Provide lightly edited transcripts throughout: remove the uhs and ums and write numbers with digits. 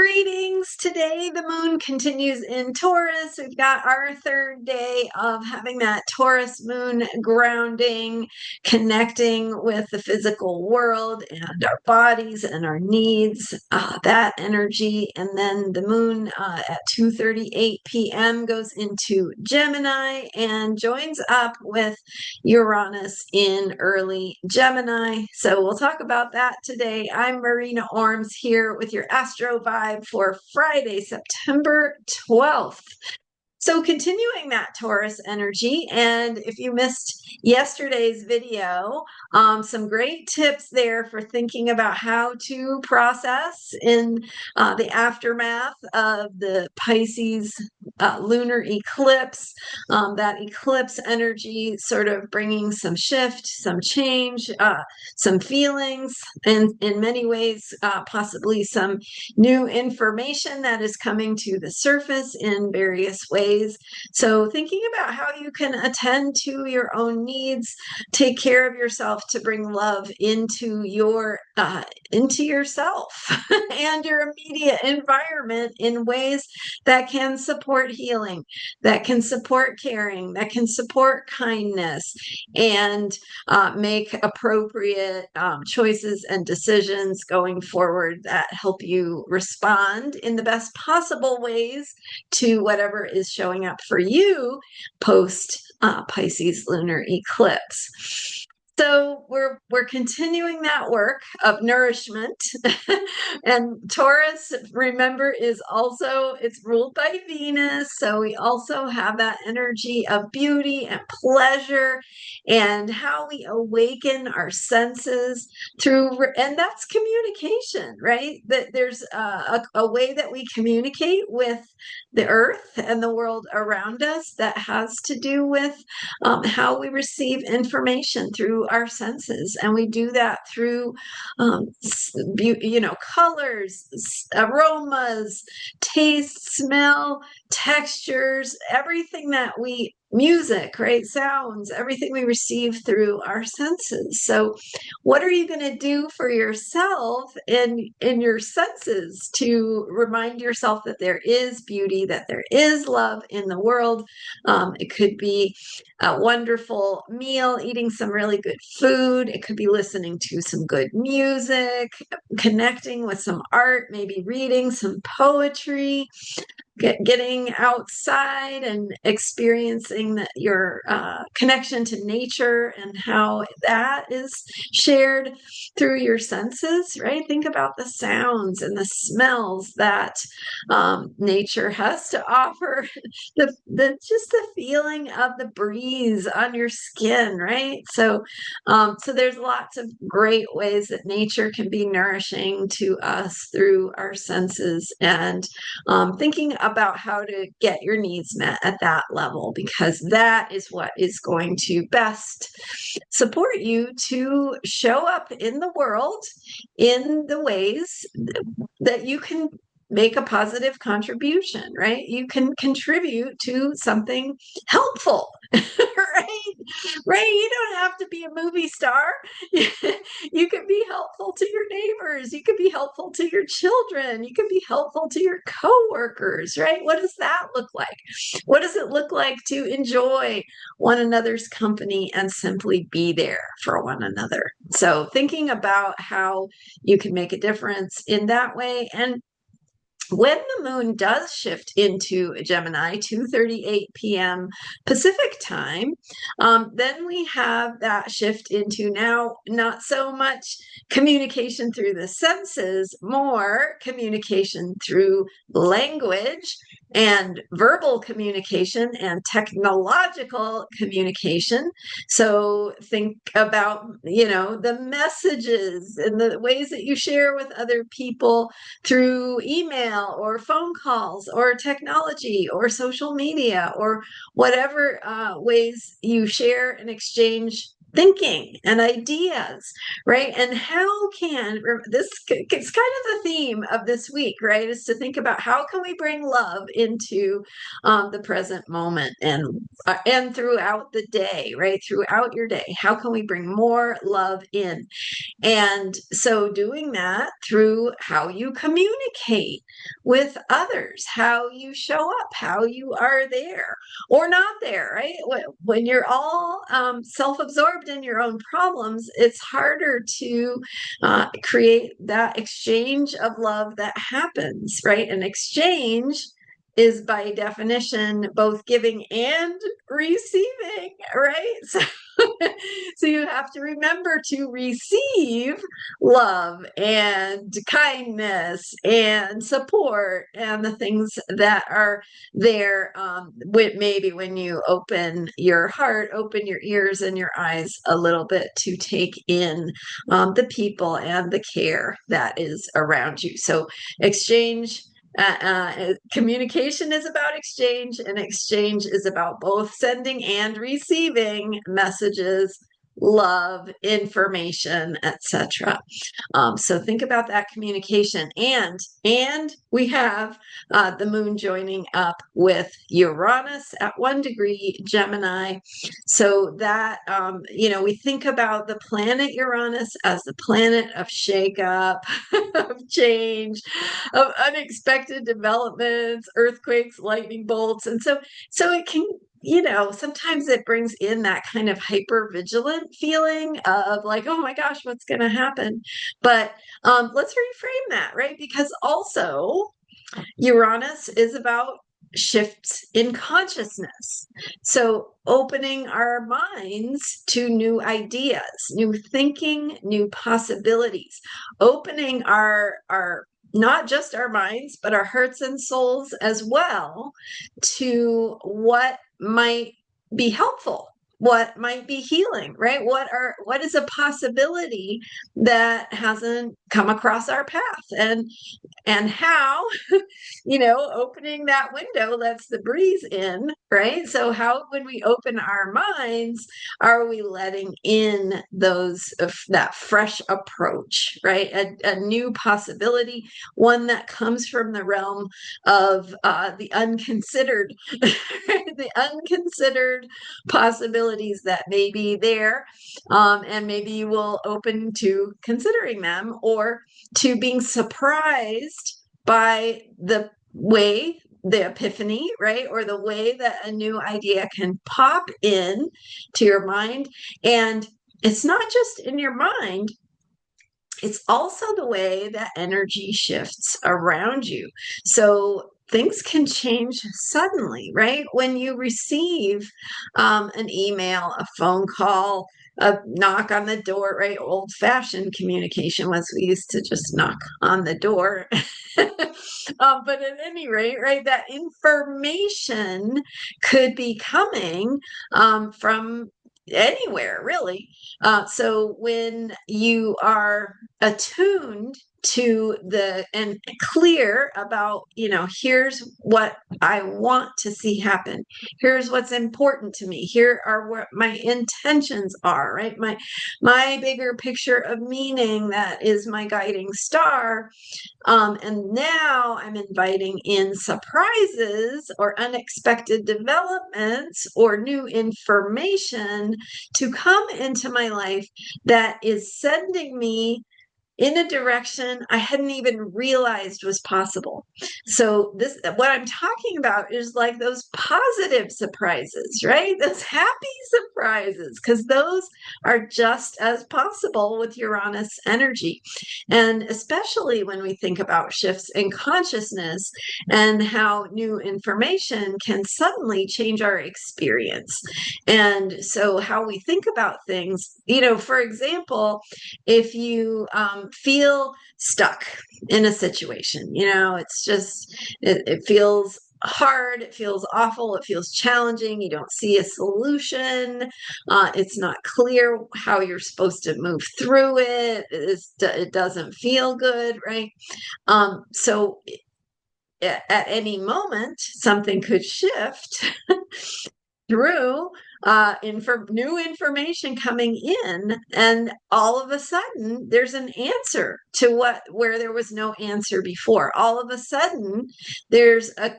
Greetings. Today, the moon continues in Taurus. We've got our third day of having that Taurus moon grounding, connecting with the physical world and our bodies and our needs, that energy. And then the moon at 2:38 p.m. goes into Gemini and joins up with Uranus in early Gemini. So we'll talk about that today. I'm Marina Orms here with your Astro vibe for Friday, September 12th. So continuing that Taurus energy, and if you missed yesterday's video, some great tips there for thinking about how to process in the aftermath of the Pisces lunar eclipse, that eclipse energy sort of bringing some shift, some change, some feelings, and in many ways, possibly some new information that is coming to the surface in various ways. So thinking about how you can attend to your own needs, take care of yourself to bring love into yourself and your immediate environment in ways that can support healing, that can support caring, that can support kindness, and make appropriate choices and decisions going forward that help you respond in the best possible ways to whatever is showing up for you post Pisces lunar eclipse. So we're continuing that work of nourishment. And Taurus, remember, is also, it's ruled by Venus. So we also have that energy of beauty and pleasure and how we awaken our senses through, and that's communication, right? That there's a way that we communicate with the earth and the world around us that has to do with how we receive information through our senses. And we do that through, colors, aromas, taste, smell, textures, everything that we music, right? Sounds, everything we receive through our senses. So what are you going to do for yourself in your senses to remind yourself that there is beauty, that there is love in the world? It could be a wonderful meal, eating some really good food. It could be listening to some good music, connecting with some art, maybe reading some poetry, getting outside and experiencing your connection to nature and how that is shared through your senses, right? Think about the sounds and the smells that nature has to offer. Just the feeling of the breeze on your skin, right? So there's lots of great ways that nature can be nourishing to us through our senses, and thinking about how to get your needs met at that level, because that is what is going to best support you to show up in the world in the ways that you can make a positive contribution, right? You can contribute to something helpful, right? Right? You don't have to be a movie star. You can be helpful to your neighbors. You can be helpful to your children. You can be helpful to your coworkers, right? What does that look like? What does it look like to enjoy one another's company and simply be there for one another? So thinking about how you can make a difference in that way. And when the moon does shift into Gemini, 2:38 p.m. Pacific time, then we have that shift into now not so much communication through the senses, more communication through language and verbal communication and technological communication. So think about, the messages and the ways that you share with other people through email or phone calls or technology or social media or whatever ways you share and exchange thinking and ideas, right? And how can this, it's kind of the theme of this week, right? Is to think about how can we bring love into the present moment and throughout the day, right? Throughout your day, how can we bring more love in? And so doing that through how you communicate with others, how you show up, how you are there or not there, right? When you're all self-absorbed in your own problems, it's harder to create that exchange of love that happens, right? An exchange is by definition both giving and receiving, right? So you have to remember to receive love and kindness and support and the things that are there, maybe when you open your heart, open your ears and your eyes a little bit to take in the people and the care that is around you. So exchange, communication is about exchange, and exchange is about both sending and receiving messages, love, information, etc. So think about that communication, and we have the moon joining up with Uranus at 1 degree Gemini. So that we think about the planet Uranus as the planet of shakeup, of change, of unexpected developments, earthquakes, lightning bolts, and so it can, sometimes it brings in that kind of hyper vigilant feeling of like, oh my gosh, what's going to happen? But let's reframe that, right? Because also Uranus is about shifts in consciousness. So opening our minds to new ideas, new thinking, new possibilities, opening our not just our minds, but our hearts and souls as well to what might be helpful, what might be healing, right? What is a possibility that hasn't come across our path, and how opening that window lets the breeze in, right? So how, when we open our minds, are we letting in that fresh approach, right? A new possibility, one that comes from the realm of the unconsidered, the unconsidered possibilities that may be there, and maybe you will open to considering them or to being surprised by the epiphany, right? Or the way that a new idea can pop in to your mind. And it's not just in your mind, it's also the way that energy shifts around you. So things can change suddenly, right? When you receive an email, a phone call, a knock on the door, right? Old fashioned communication was we used to just knock on the door. But at any rate, right, that information could be coming from anywhere, really. So when you are attuned to and clear about, here's what I want to see happen. Here's what's important to me. Here are what my intentions are, right? My bigger picture of meaning that is my guiding star. And now I'm inviting in surprises or unexpected developments or new information to come into my life that is sending me in a direction I hadn't even realized was possible. So what I'm talking about is like those positive surprises, right? Those happy surprises, because those are just as possible with Uranus energy. And especially when we think about shifts in consciousness and how new information can suddenly change our experience. And so how we think about things, for example, if you feel stuck in a situation, it's just, it feels hard, it feels awful, it feels challenging, you don't see a solution, it's not clear how you're supposed to move through it, it doesn't feel good, right? So at any moment something could shift through new information coming in, and all of a sudden there's an answer to where there was no answer before. All of a sudden there's a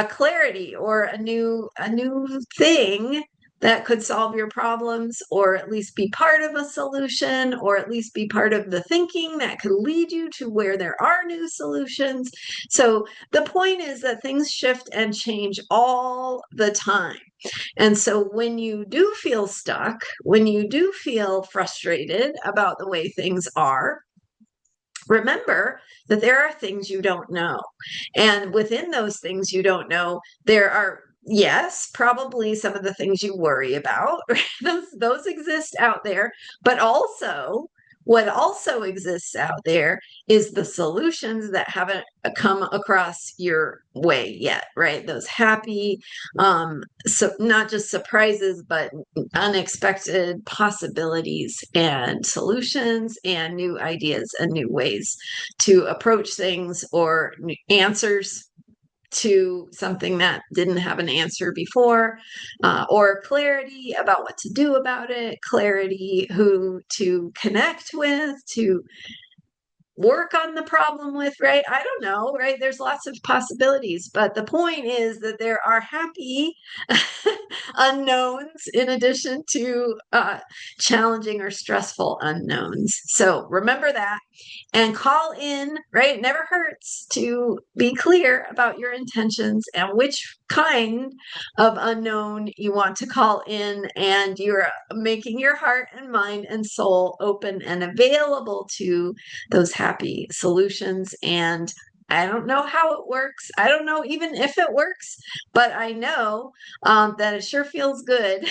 clarity or a new thing that could solve your problems, or at least be part of a solution, or at least be part of the thinking that could lead you to where there are new solutions. So the point is that things shift and change all the time. And so when you do feel stuck, when you do feel frustrated about the way things are, remember that there are things you don't know. And within those things you don't know, there are, yes, probably some of the things you worry about. Those exist out there, but also what also exists out there is the solutions that haven't come across your way yet, right? Those happy, so not just surprises, but unexpected possibilities and solutions and new ideas and new ways to approach things, or answers to something that didn't have an answer before, or clarity about what to do about it, clarity who to connect with, to work on the problem with, right? I don't know, right? There's lots of possibilities, but the point is that there are happy unknowns in addition to challenging or stressful unknowns. So remember that, and call in, right? It never hurts to be clear about your intentions and which kind of unknown you want to call in, and you're making your heart and mind and soul open and available to those happy solutions. And I don't know how it works. I don't know even if it works, but I know that it sure feels good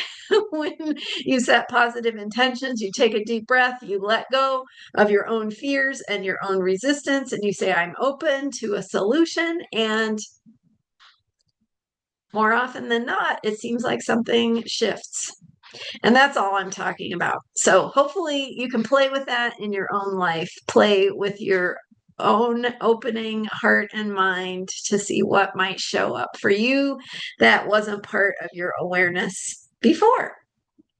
when you set positive intentions, you take a deep breath, you let go of your own fears and your own resistance, and you say, I'm open to a solution. And more often than not, it seems like something shifts. And that's all I'm talking about. So hopefully you can play with that in your own life, play with your own opening heart and mind to see what might show up for you that wasn't part of your awareness before.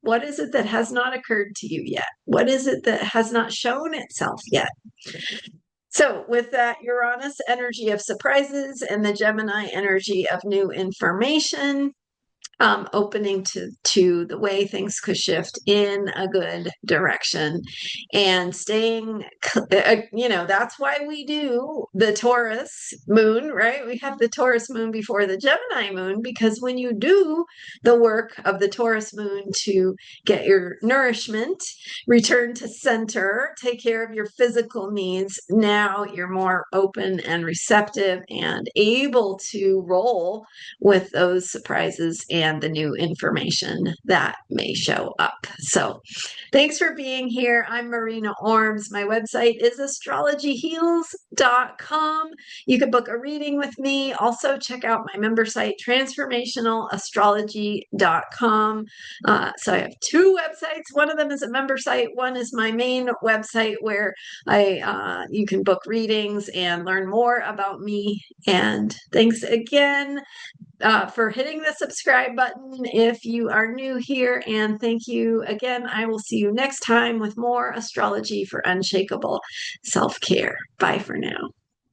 What is it that has not occurred to you yet? What is it that has not shown itself yet? So with that Uranus energy of surprises and the Gemini energy of new information, opening to the way things could shift in a good direction, and staying, that's why we do the Taurus moon, right? We have the Taurus moon before the Gemini moon, because when you do the work of the Taurus moon to get your nourishment, return to center, take care of your physical needs, now you're more open and receptive and able to roll with those surprises and the new information that may show up. So thanks for being here. I'm Marina Orms. My website is astrologyheals.com. You can book a reading with me. Also check out my member site, transformationalastrology.com. So I have two websites. One of them is a member site. One is my main website where you can book readings and learn more about me. And thanks again for hitting the subscribe button if you are new here. And thank you again. I will see you next time with more astrology for unshakable self-care. Bye for now.